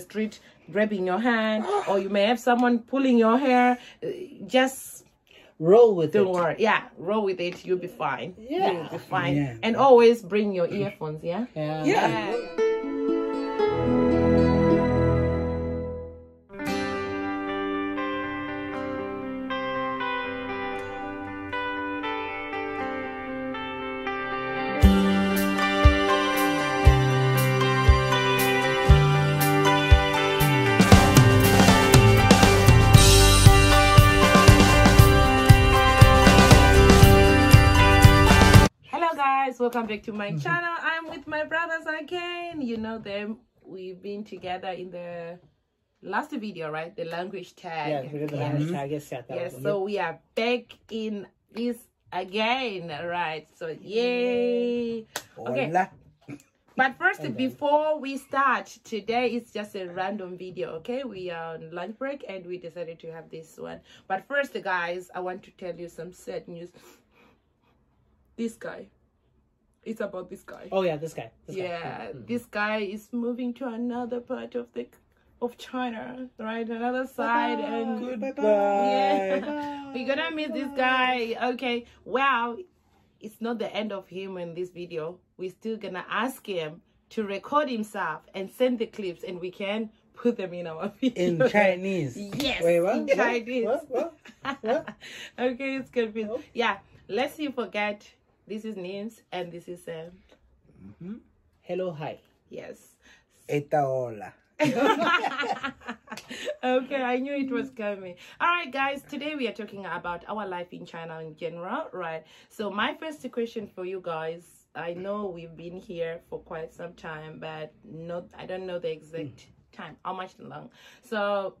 street grabbing your hand, or you may have someone pulling your hair. Just roll with it. Don't worry. Yeah, roll with it. You'll be fine. Yeah. You'll be fine. Yeah. And always bring your earphones, yeah? Yeah. Welcome back to my channel. I'm with my brothers again. You know them. We've been together in the last video, right? The language tag. Yeah, we did the language tag. Yes, so we are back in this again, right? So yay. Okay. Hola. But first, before we start, today is just a random video, okay? We are on lunch break and we decided to have this one. But first, guys, I want to tell you some sad news. This guy. It's about this guy. Oh yeah, this guy. This guy is moving to another part of China, right? Another side. And Goodbye. yeah, we're gonna miss this guy. Okay, well, it's not the end of him in this video. We're still gonna ask him to record himself and send the clips, and we can put them in our video. In Chinese. Yes. Wait, what? In Chinese. What? Okay, it's confused. Oh. Yeah, lest you forget. This is Nims and this is Sam. Hello, hi. Yes. Eta hola. Okay, I knew it was coming. All right, guys, today we are talking about our life in China in general, right? So my first question for you guys, I know we've been here for quite some time, but I don't know the exact time, how much long. So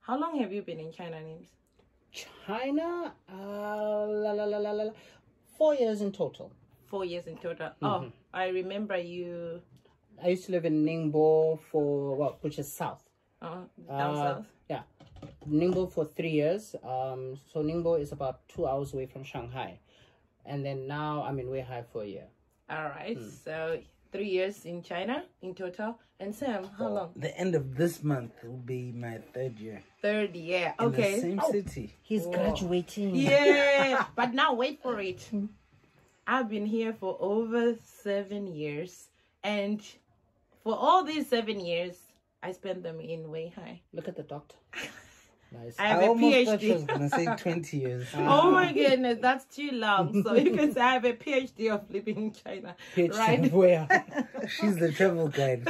how long have you been in China, Nims? China, 4 years in total. 4 years in total. Oh, I remember you. I used to live in Ningbo which is south. Down south. Yeah, Ningbo for 3 years. So Ningbo is about 2 hours away from Shanghai, and then now I'm in Weihai for a year. All right, so 3 years in China in total. And Sam, how long? The end of this month will be my 3rd year. 3rd year. In Okay. the same city. He's graduating. Yeah, but now wait for it. I've been here for over 7 years, and for all these 7 years, I spent them in Weihai. Look at the doctor. Nice. I have a almost PhD. thought she was gonna say 20 years. Oh my goodness, that's too long. So you can say I have a PhD of living in China, right? Where? She's the travel guide.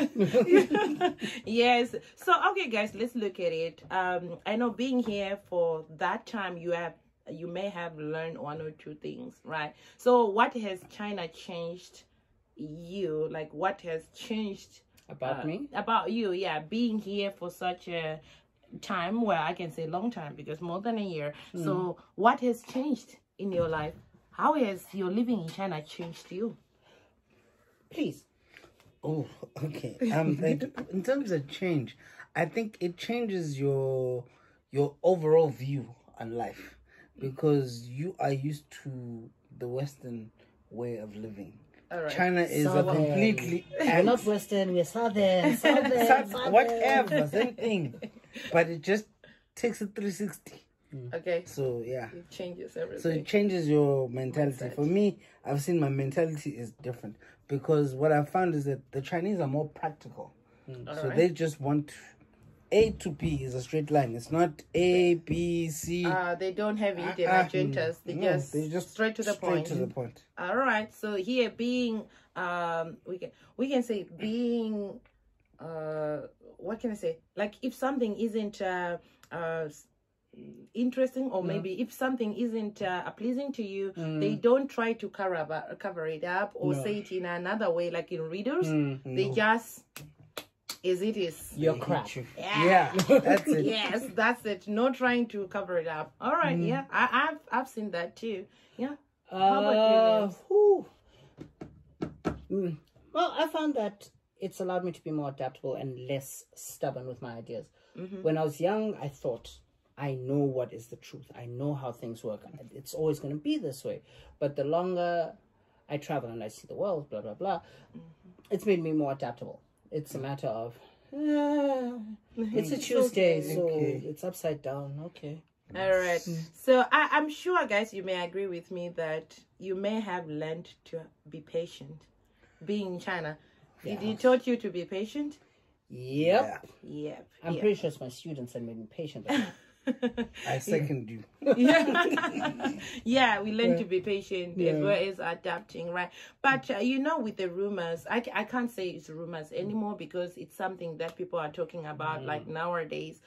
Yes. So okay, guys, let's look at it. I know being here for that time, you may have learned 1 or 2 things, right? So what has China changed you? Like what has changed About me? About you, yeah, being here for such a time, where I can say long time, because more than a year. So what has changed in your life? How has your living in China changed you? Please. Oh, okay. Like, in terms of change, I think it changes your overall view on life, because you are used to the Western way of living. All right. China is a completely... We're not Western, we're Southern. Whatever, same thing. But it just takes a 360. Okay. So, yeah. It changes everything. So it changes your mentality. Mindset. For me, I've seen my mentality is different, because what I've found is that the Chinese are more practical. So they just want A to B is a straight line. It's not A, B, C. They don't have hidden agendas. They just straight to the point. Straight to the point. All right. So here being, we can say being, what can I say? Like if something isn't interesting, or maybe if something isn't pleasing to you, they don't try to cover it up or say it in another way, like in readers. They just as it is. Your crap. Yeah, that's it. Yes, that's it. No trying to cover it up. All right, yeah, I've seen that too. Yeah. How about you? Well, I found that it's allowed me to be more adaptable and less stubborn with my ideas. When I was young, I thought, I know what is the truth. I know how things work. It's always going to be this way. But the longer I travel and I see the world, blah, blah, blah, it's made me more adaptable. It's a matter of It's a Tuesday, okay. so Okay. it's upside down. Okay. All right. So I'm sure, guys, you may agree with me that you may have learned to be patient. Being in China, did he taught you to be patient? Yep. Yep. I'm yep. pretty sure it's my students that made me patient. I second you. Yeah. Yeah, we learn to be patient as Yeah. well as adapting, right? But you know, with the rumors, I can't say it's rumors anymore because it's something that people are talking about like nowadays.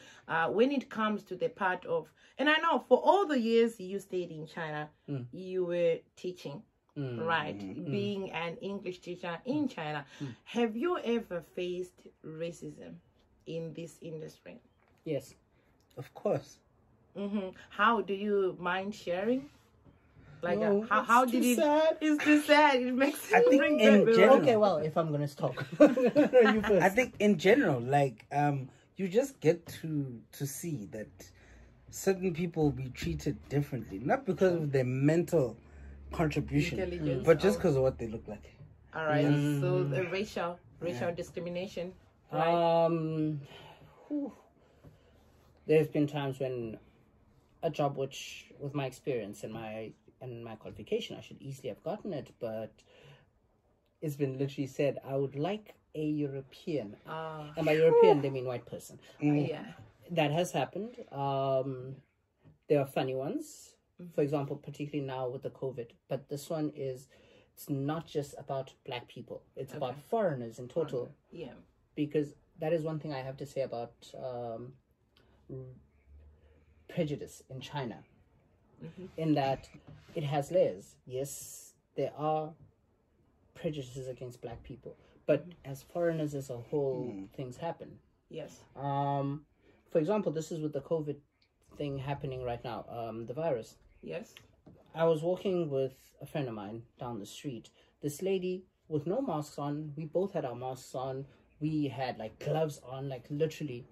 When it comes to the part of, and I know for all the years you stayed in China, you were teaching, right? Being an English teacher in China. Have you ever faced racism in this industry? Yes. Of course. How do you mind sharing? Like, No, how it's did too it? sad. It's too sad. It makes I me think bring in back general- Okay, well, if I'm gonna talk, you first. I think in general, like you just get to see that certain people will be treated differently, not because of their mental contribution, Intelligence but just or- because of what they look like. All right. So the racial discrimination. Right. Whew. There's been times when a job which, with my experience and my qualification, I should easily have gotten it, but it's been literally said, I would like a European. And by European, they mean white person. Yeah. That has happened. There are funny ones, for example, particularly now with the COVID. But this one is, it's not just about black people. It's about foreigners in total. Yeah. Because that is one thing I have to say about prejudice in China. In that it has layers. Yes, there are prejudices against black people. But as foreigners as a whole, things happen. Yes. For example, this is with the COVID thing happening right now, the virus. Yes. I was walking with a friend of mine down the street. This lady with no masks on, we both had our masks on. We had like gloves on, like literally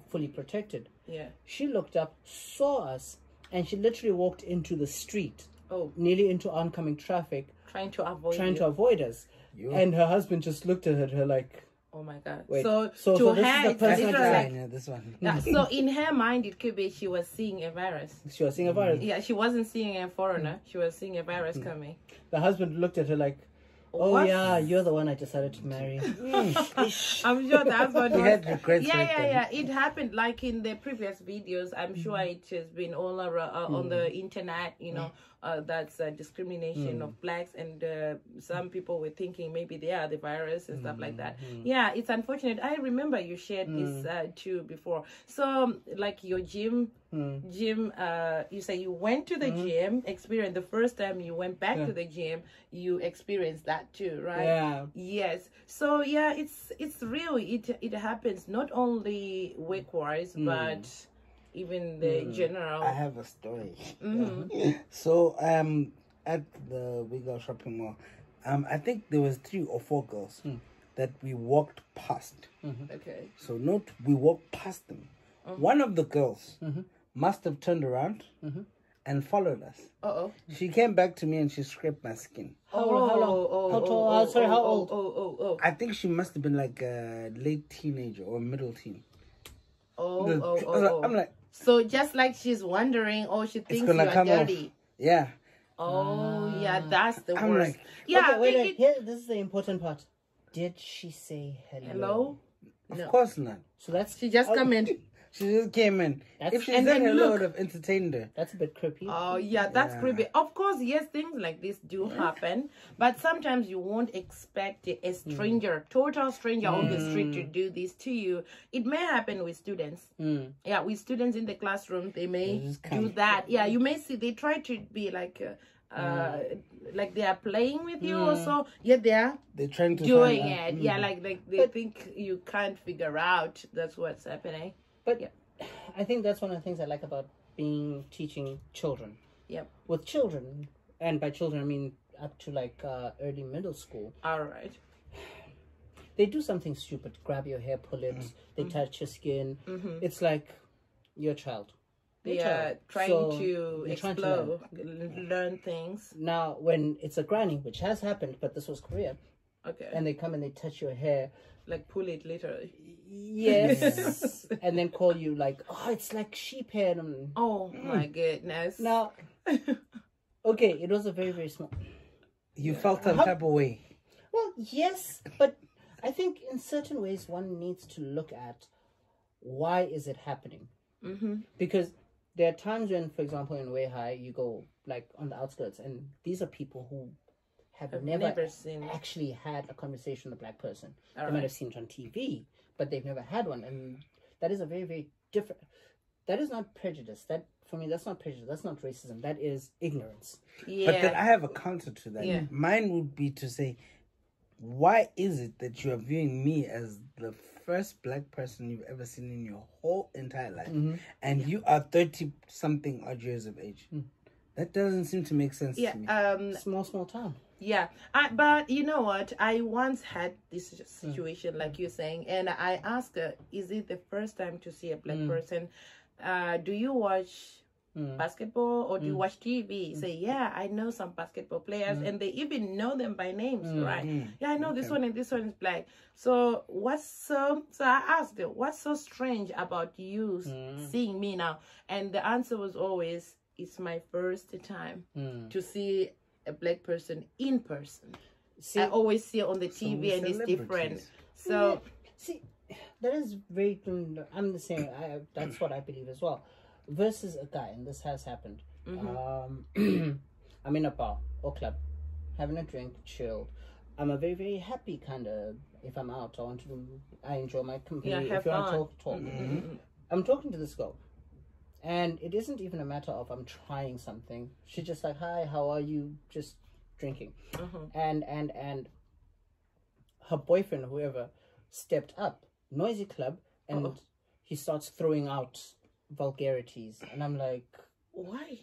fully protected. Yeah. She looked up, saw us, and she literally walked into the street, nearly into oncoming traffic, Trying to avoid. to avoid us. And her husband just looked at her like, Oh my God. Wait, So so to this is her, the it's person literally that- like. Yeah, this one. Yeah, so in her mind, it could be she was seeing a virus. she was seeing a virus. Yeah, she wasn't seeing a foreigner. She was seeing a virus coming. The husband looked at her like, oh What? yeah, you're the one I decided to marry. I'm sure that's what He had regrets Yeah, right yeah, then. yeah. It happened like in the previous videos. I'm sure it has been all around, on the internet, you know, that's discrimination of blacks. And some people were thinking maybe they are the virus and stuff like that. Yeah, it's unfortunate. I remember you shared this too before. So like your gym, you say you went to the gym, experienced the first time you went back to the gym, you experienced that too, right? Yeah. Yes. So yeah, it's real. It happens not only work wise, but even the general. I have a story. So at the Wiga shopping mall, I think there was 3 or 4 girls that we walked past. Okay. So note, we walked past them. One of the girls must have turned around and followed us. She came back to me and she scraped my skin. How long? How tall? Sorry, how old? I think she must have been like a late teenager or middle teen. I'm like, So just like she's wondering, she it's thinks gonna you're come off. dirty. Yeah. Oh, yeah, that's the I'm worst. like, Yeah, Okay, wait, it- here, this is the important part. Did she say hello? hello? of course not. So that's She just come in. She just came in. That's- If she and said then hello, I look. would have entertained her. that's a bit creepy. Oh, yeah, that's creepy. Of course, yes, things like this do happen, but sometimes you won't expect a stranger, total stranger on the street to do this to you. It may happen with students. Yeah, with students in the classroom, they may just do come. that. Yeah, you may see they try to be like they are playing with you or so. Yeah, they are They're trying to doing find out. it. Yeah, like they think you can't figure out that's what's happening. But Yeah. I think that's one of the things I like about teaching children. Yep. With children, and by children I mean up to like early middle school, All right. they do something stupid. Grab your hair, pull it. They touch your skin. It's like you're a child. They You're a are child. trying So to you're trying to explore, learn things. Now, when it's a granny, which has happened, but this was Korea, Okay. and they come and they touch your hair, like pull it literally. Yes. And then call you like, oh, it's like sheep hair. And Oh my goodness. now, okay, it was a very, very small. You felt some type of way. Well, yes, but I think in certain ways one needs to look at why is it happening. Because there are times when, for example, in Weihai, you go like on the outskirts, and these are people who have never seen actually had a conversation with a black person. All they might have seen it on TV, but they've never had one, and that is a very, very different. That is not prejudice. That for me, that's not prejudice. That's not racism. That is ignorance. Yeah. But then I have a counter to that. Yeah. Mine would be to say, why is it that you are viewing me as the first black person you've ever seen in your whole entire life, and you are 30-something odd years of age? That doesn't seem to make sense to me. Small town. Yeah, but you know what? I once had this situation, like you're saying, and I asked her, "Is it the first time to see a black person? Do you watch basketball or do you watch TV?" Say, "Yeah, I know some basketball players, and they even know them by names, right? Yeah, I know this one and this one is black. So so I asked her, what's so strange about you seeing me now?" And the answer was always, "It's my first time to see a black person in person. See, I always see it on the TV and it's different." So see, that is very. I'm the same. That's what I believe as well. Versus a guy, and this has happened. I'm in a bar or club, having a drink, chilled. I'm a very, very happy kind of. If I'm out, I enjoy my company. Yeah, if you want to talk. I'm talking to this girl. And it isn't even a matter of I'm trying something. She's just like, "Hi, how are you?" Just drinking. And her boyfriend, whoever, stepped up, noisy club, and he starts throwing out vulgarities. And I'm like, why?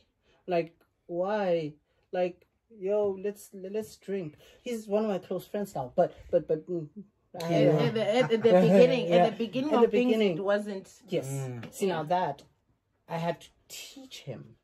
Like, why? Like, yo, let's drink. He's one of my close friends now. But at the beginning, at the beginning of things, it wasn't. Yes. See, now that I had to teach him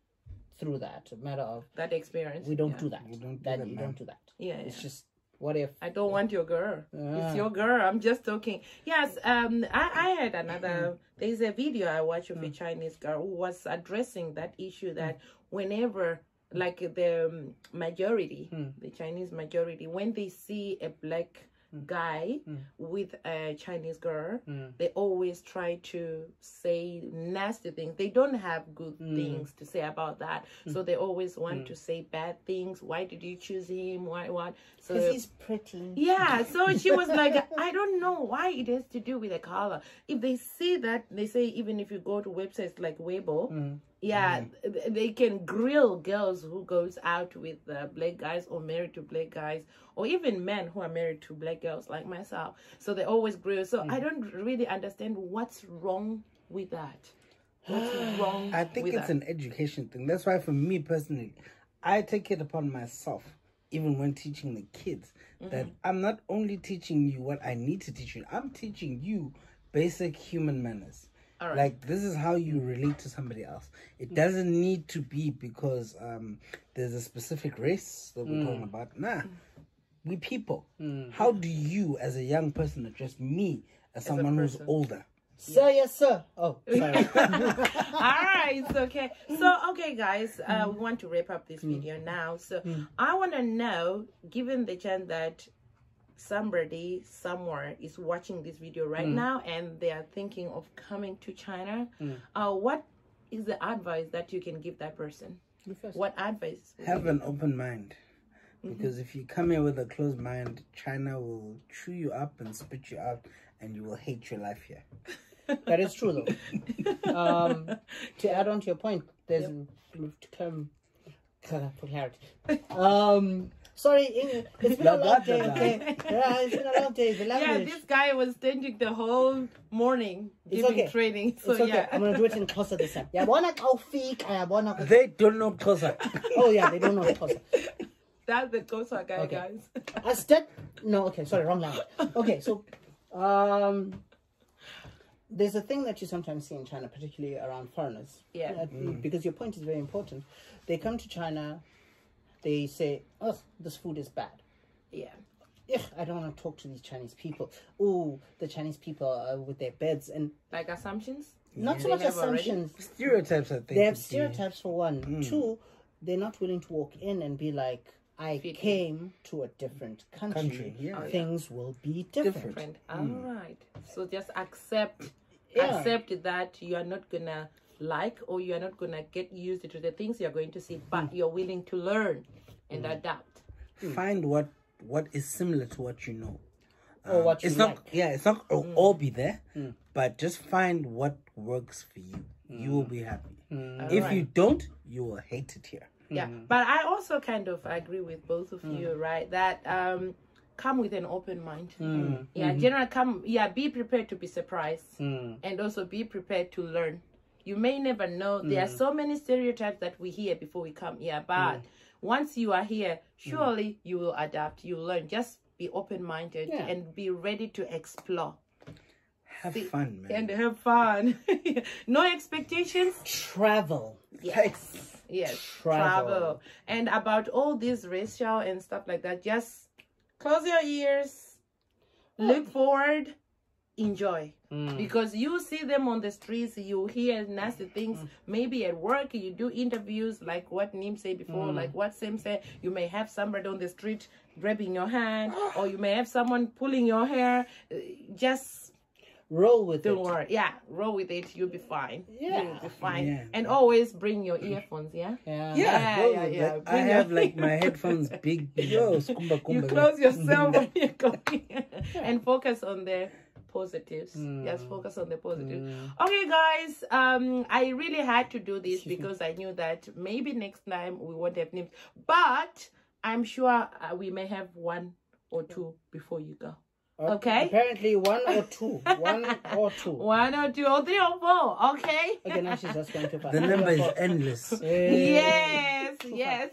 through that matter of that experience. We don't do that. You don't do that. Yeah, it's just, what if I don't want your girl? It's your girl. I'm just talking. Yes. I had another. There's a video I watched of a Chinese girl who was addressing that issue that whenever, like the majority, the Chinese majority, when they see a black guy with a Chinese girl, they always try to say nasty things. They don't have good things to say about that, so they always want to say bad things. Why did you choose him? Why what? So because he's pretty. Yeah, so she was like, I don't know why it has to do with the color. If they see that, they say, even if you go to websites like Weibo, they can grill girls who goes out with black guys or married to black guys, or even men who are married to black girls like myself. So they always grill. So I don't really understand what's wrong with that. What's wrong? I think it's an education thing. That's why, for me personally, I take it upon myself, even when teaching the kids, that I'm not only teaching you what I need to teach you, I'm teaching you basic human manners. All right. Like, this is how you relate to somebody else. It doesn't need to be because there's a specific race that we're talking about. Nah, we people. How do you, as a young person, address me as someone who's older? Sir, yes, sir. Oh, sorry. All right, it's okay. So, okay, guys, we want to wrap up this video now. So, I want to know, given the chance that somebody somewhere is watching this video right now and they are thinking of coming to China, what is the advice that you can give that person? What advice? Have an open mind. Because if you come here with a closed mind, China will chew you up and spit you out, and you will hate your life here. That is true, though. To add on to your point, there's to come for clarity. Sorry, it's been a long day. Okay, yeah, it's been a long day. The language. Yeah, this guy was standing the whole morning giving training. So yeah, I'm gonna do it in Xhosa this time. Yeah, They don't know Xhosa. Oh yeah, they don't know Xhosa. That's the Xhosa guy, guys. Sorry, wrong language. Okay, so there's a thing that you sometimes see in China, particularly around foreigners. Yeah. Because your point is very important. They come to China, they say, "Oh, this food is bad." Yeah. I don't want to talk to these Chinese people. Oh, the Chinese people with their beds and Like assumptions? not so They much have already? assumptions. Stereotypes, I think. They have would be- stereotypes for one. Two, they're not willing to walk in and be like, I Fit in. came to a different country. yeah. Things will be different. Friend. All right. So just accept Yeah. accept that you are not gonna like, or you are not gonna get used to the things you're going to see, but you're willing to learn and adapt. Find what is similar to what you know. Or what you It's like. not, yeah, it's not all be there, but just find what works for you. You will be happy. If you don't, you will hate it here. Yeah. But I also kind of agree with both of you, right? That come with an open mind. Yeah, generally be prepared to be surprised and also be prepared to learn. You may never know. There are so many stereotypes that we hear before we come here, but once you are here, surely you will adapt, you will learn. Just be open-minded and be ready to explore. Have fun, man. And have fun. No expectations. Travel. Yes. Yes. Travel. And about all this racial and stuff like that, just close your ears, look forward, enjoy. Because you see them on the streets, you hear nasty things. Maybe at work, you do interviews like what Nim said before, like what Sam said. You may have somebody on the street grabbing your hand, or you may have someone pulling your hair. Just roll with it. don't worry. Yeah, roll with it. You'll be fine. Yeah. You'll be fine. Yeah. And always bring your earphones, yeah? Yeah. I have like my headphones big. Yo, skumba You kumba. close yourself when you're going and focus on the positives. Just focus on the positives. Okay, guys. I really had to do this because I knew that maybe next time we won't have names, but I'm sure we may have one or two before you go. Okay. Apparently one or two. One or two. One or two or three or four. Okay. Okay, now she's just going to The number is endless. Yes. Yes.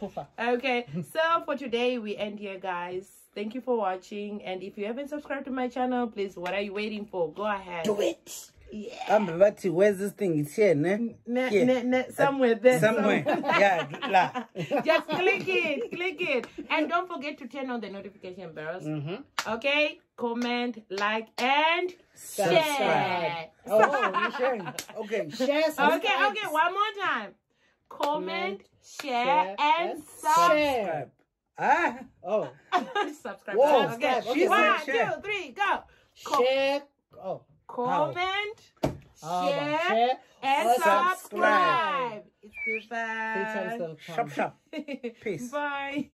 Tufa. Okay, so for today we end here, guys. Thank you for watching, and if you haven't subscribed to my channel, please, what are you waiting for? Go ahead. Do it. Yeah. Where's this thing? It's here, ne? Somewhere there. Somewhere. Yeah, la. Just click it, and don't forget to turn on the notification bells. Okay, comment, like, and share. Oh, you're sharing. Okay. Share. Okay, one more time. Comment, share, and share. Ah. Oh. subscribe. Whoa, Okay. subscribe. Okay. 1, Share. 2, 3, go. Share. Oh. Comment, Share. share, and subscribe. subscribe. It's goodbye. 3 times the Shop, shop. Peace. Bye.